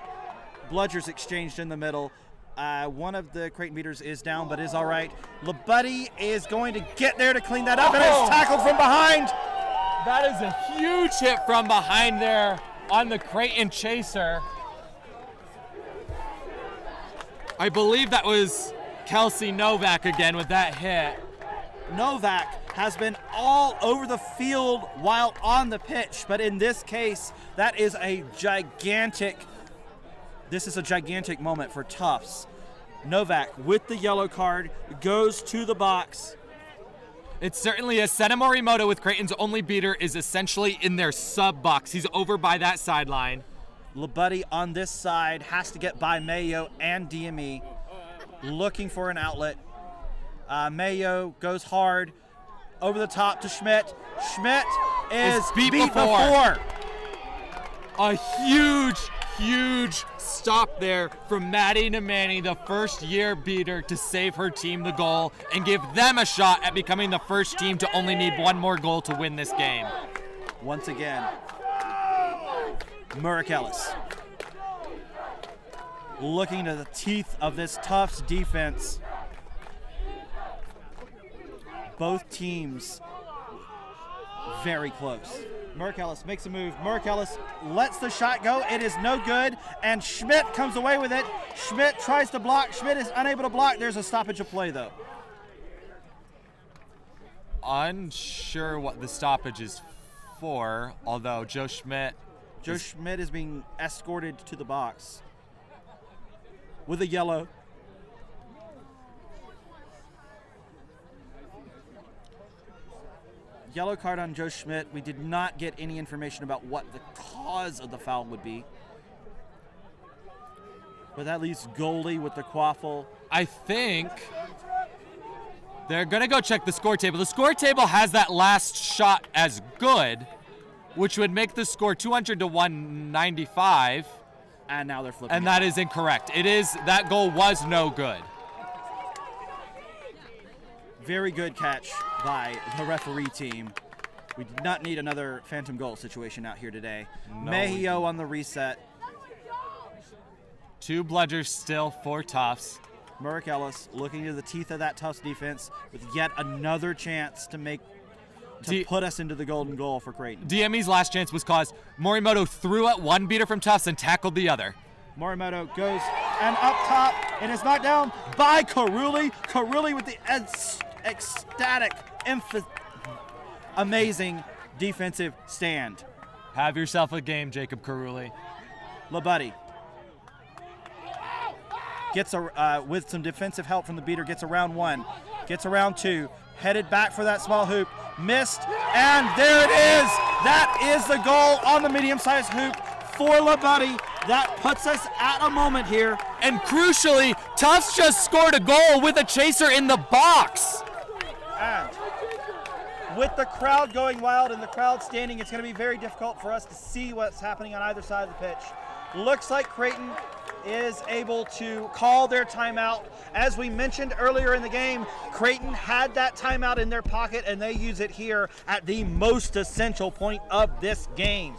Bludgers exchanged in the middle. One of the Creighton beaters is down, but is all right. LeBuddy is going to get there to clean that up, and it's tackled from behind. That is a huge hit from behind there on the Creighton chaser. I believe that was Kelsey Novak again with that hit. Novak has been all over the field while on the pitch, but in this case, this is a gigantic moment for Tufts. Novak with the yellow card goes to the box. It certainly is. Sena Morimoto with Creighton's only beater is essentially in their sub box. He's over by that sideline. LeBuddy on this side has to get by Mayo and DME, looking for an outlet. Mayo goes hard over the top to Schmidt. Schmidt is beat before. A huge stop there from Maddie Namani, the first-year beater, to save her team the goal and give them a shot at becoming the first team to only need one more goal to win this game. Once again, Murick Ellis looking into the teeth of this Tufts defense. Both teams very close. Murick Ellis makes a move. Murick Ellis lets the shot go. It is no good, and Schmidt comes away with it. Schmidt tries to block. Schmidt is unable to block. There's a stoppage of play, though. unsure what the stoppage is for, although Joe Schmidt is being escorted to the box with a yellow. Yellow card on Joe Schmidt. We did not get any information about what the cause of the foul would be. But that leaves goalie with the quaffle. I think they're going to go check the score table. The score table has that last shot as good, which would make the score 200 to 195. And now they're flipping. And that is incorrect. That goal was no good. Very good catch by the referee team. We did not need another phantom goal situation out here today. No, Mejio on the reset. 2 bludgers still for Tufts. Merrick Ellis looking into the teeth of that Tufts defense with yet another chance to put us into the golden goal for Creighton. DME's last chance was caused. Morimoto threw at one beater from Tufts and tackled the other. Morimoto goes and up top and is knocked down by Carulli. Carulli with the ecstatic, amazing defensive stand. Have yourself a game, Jacob Carulli. LaBuddy gets with some defensive help from the beater, gets around 1, gets around 2, headed back for that small hoop, missed, and there it is! That is the goal on the medium-sized hoop for LaBuddy. That puts us at a moment here. And crucially, Tufts just scored a goal with a chaser in the box. And with the crowd going wild and the crowd standing, it's going to be very difficult for us to see what's happening on either side of the pitch. Looks like Creighton is able to call their timeout. As we mentioned earlier in the game, Creighton had that timeout in their pocket and they use it here at the most essential point of this game.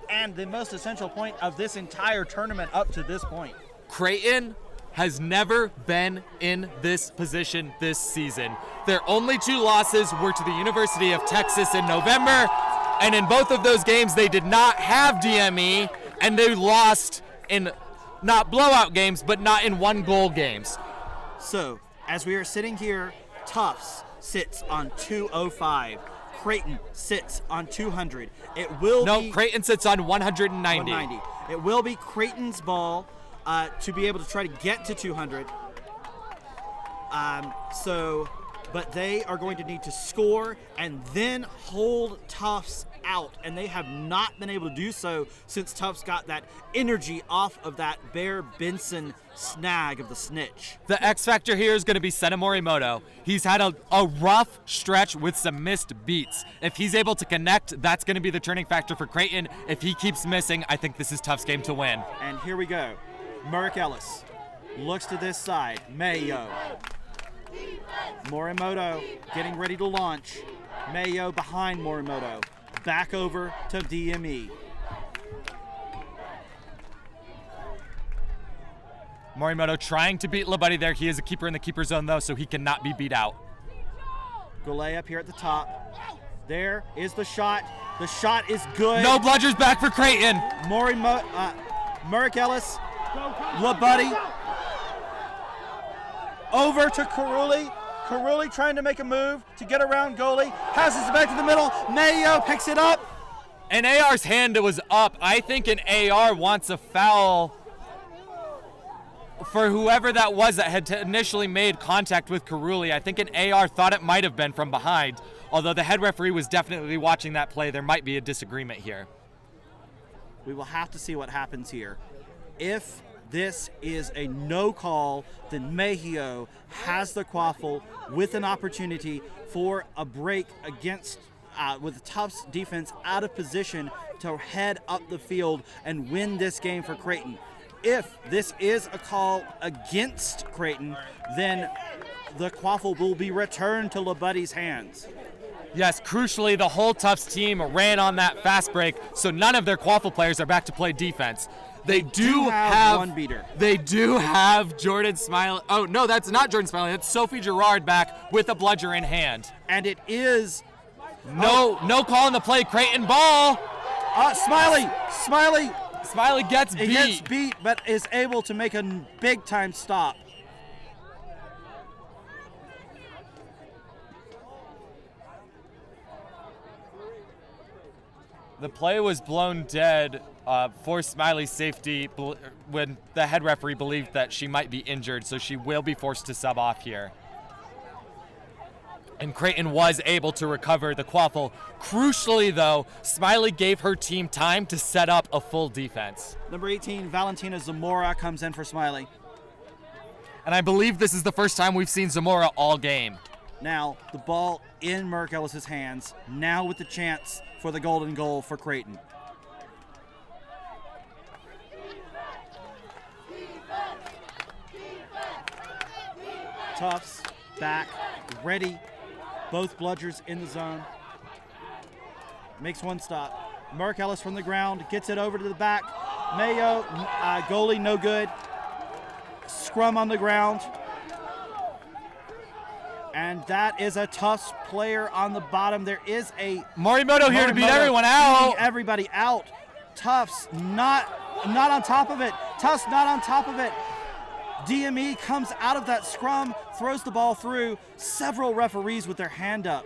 And the most essential point of this entire tournament up to this point. Creighton has never been in this position this season. Their only 2 losses were to the University of Texas in November, and in both of those games they did not have DME, and they lost in not blowout games, but not in 1-goal games. So, as we are sitting here, Tufts sits on 205. Creighton sits on 200. Creighton sits on 190. 190. It will be Creighton's ball to be able to try to get to 200. But they are going to need to score and then hold Tufts out, and they have not been able to do so since Tufts got that energy off of that Bear Benson snag of the snitch. The X factor here is going to be Sena Morimoto. He's had a rough stretch with some missed beats. If he's able to connect, that's going to be the turning factor for Creighton. If he keeps missing, I think this is Tufts' game to win. And here we go. Merrick Ellis looks to this side. Mayo. Morimoto getting ready to launch. Mayo behind Morimoto. Back over to DME. Morimoto trying to beat LaBuddy there. He is a keeper in the keeper zone, though, so he cannot be beat out. Goulet up here at the top. There is the shot. The shot is good. No bludgers back for Creighton. Merrick Ellis. LaBuddy. Over to Carulli. Carulli trying to make a move to get around goalie. Passes it back to the middle. Mayo picks it up. And AR's hand was up. I think an AR wants a foul for whoever that was that had initially made contact with Carulli. I think an AR thought it might have been from behind. Although the head referee was definitely watching that play, there might be a disagreement here. We will have to see what happens here. If this is a no call, then Mejio has the quaffle with an opportunity for a break against with Tufts defense out of position to head up the field and win this game for Creighton. If this is a call against Creighton, then the quaffle will be returned to LaBuddy's hands. Yes, crucially, the whole Tufts team ran on that fast break, so none of their quaffle players are back to play defense. They do have one beater. They do have Jordan Smiley. Oh, no, that's not Jordan Smiley. That's Sophie Girard back with a bludger in hand. And it is... No call on the play. Creighton ball. Smiley gets beat. He gets beat, but is able to make a big-time stop. The play was blown dead for Smiley's safety when the head referee believed that she might be injured, so she will be forced to sub off here. And Creighton was able to recover the quaffle. Crucially, though, Smiley gave her team time to set up a full defense. Number 18, Valentina Zamora comes in for Smiley. And I believe this is the first time we've seen Zamora all game. Now, the ball in Merrick Ellis's hands, now with the chance for the golden goal for Creighton. Tufts back, ready. Both bludgers in the zone. Makes one stop. Merrick Ellis from the ground, gets it over to the back. Mayo, goalie, no good. Scrum on the ground. And that is a Tufts player on the bottom. There is a Morimoto here to beat everyone out. Everybody out. Tufts not on top of it. Tufts not on top of it. DME comes out of that scrum, throws the ball through. Several referees with their hand up.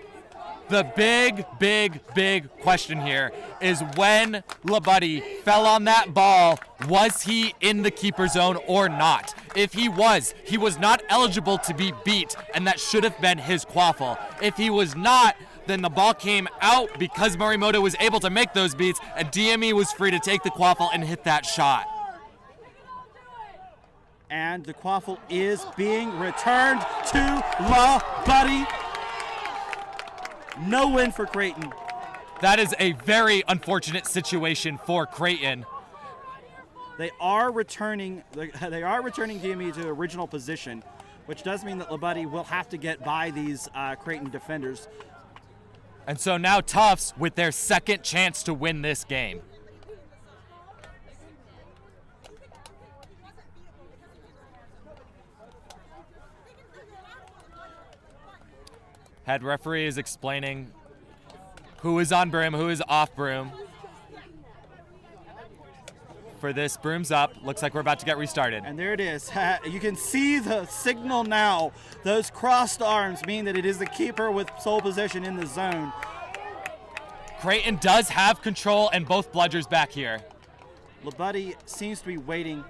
The big question here is when LaBuddy fell on that ball, was he in the keeper zone or not? If he was not eligible to be beat, and that should have been his quaffle. If he was not, then the ball came out because Morimoto was able to make those beats, and DME was free to take the quaffle and hit that shot. And the quaffle is being returned to LaBuddy. No win for Creighton. That is a very unfortunate situation for Creighton. They are returning DME to original position, which does mean that LaBuddy will have to get by these Creighton defenders. And so now Tufts with their second chance to win this game. Head referee is explaining who is on broom, who is off broom. For this, broom's up. Looks like we're about to get restarted. And there it is. You can see the signal now. Those crossed arms mean that it is the keeper with sole possession in the zone. Creighton does have control and both bludgers back here. LaBuddy seems to be waiting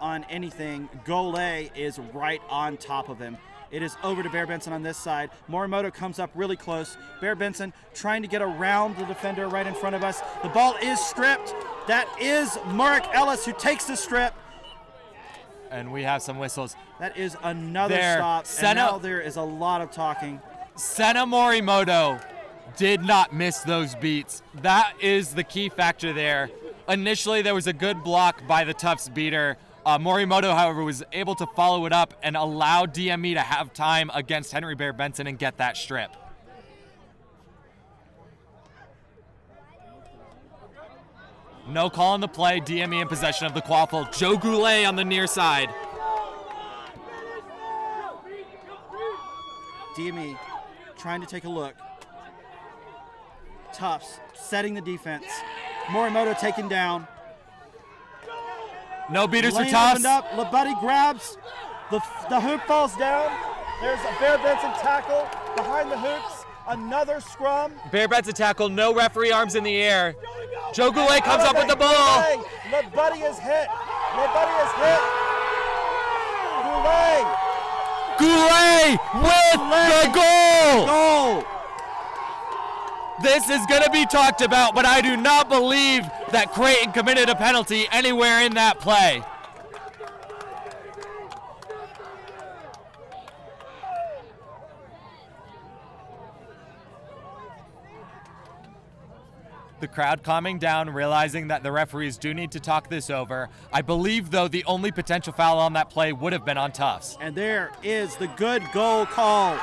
on anything. Gole is right on top of him. It is over to Bear Benson on this side. Morimoto comes up really close. Bear Benson trying to get around the defender right in front of us. The ball is stripped. That is Merrick Ellis who takes the strip. And we have some whistles. That is another stop. And now there is a lot of talking. Senna Morimoto did not miss those beats. That is the key factor there. Initially, there was a good block by the Tufts beater. Morimoto, however, was able to follow it up and allow DME to have time against Henry Bear Benson and get that strip. No call on the play. DME in possession of the quaffle. Joe Goulet on the near side. DME trying to take a look. Tufts setting the defense. Morimoto taken down. No beaters for Lane Tufts. Opened up. LaBuddy grabs. The hoop falls down. There's a Bear Benson tackle behind the hoops. Another scrum. Bear Benson tackle. No referee arms in the air. Joe Goulet comes up with the ball. LaBuddy is hit. LaBuddy is hit. Goulet. Goulet with the goal. Goal. This is going to be talked about, but I do not believe that Creighton committed a penalty anywhere in that play. The crowd calming down, realizing that the referees do need to talk this over. I believe, though, the only potential foul on that play would have been on Tufts. And there is the good goal call.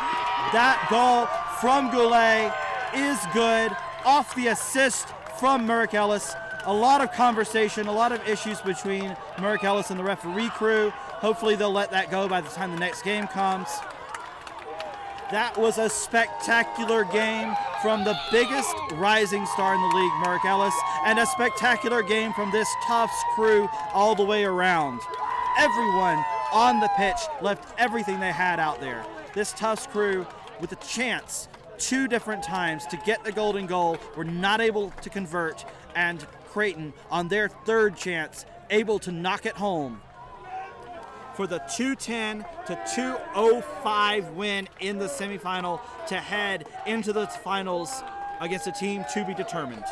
That goal from Goulet is good off the assist from Merrick Ellis. A lot of conversation, a lot of issues between Merrick Ellis and the referee crew. Hopefully they'll let that go by the time the next game comes. That was a spectacular game from the biggest rising star in the league, Merrick Ellis, and a spectacular game from this Tufts crew all the way around. Everyone on the pitch left everything they had out there. This Tufts crew with a chance 2 different times to get the golden goal, were not able to convert, and Creighton, on their 3rd chance, able to knock it home for the 210 to 205 win in the semifinal to head into the finals against a team to be determined.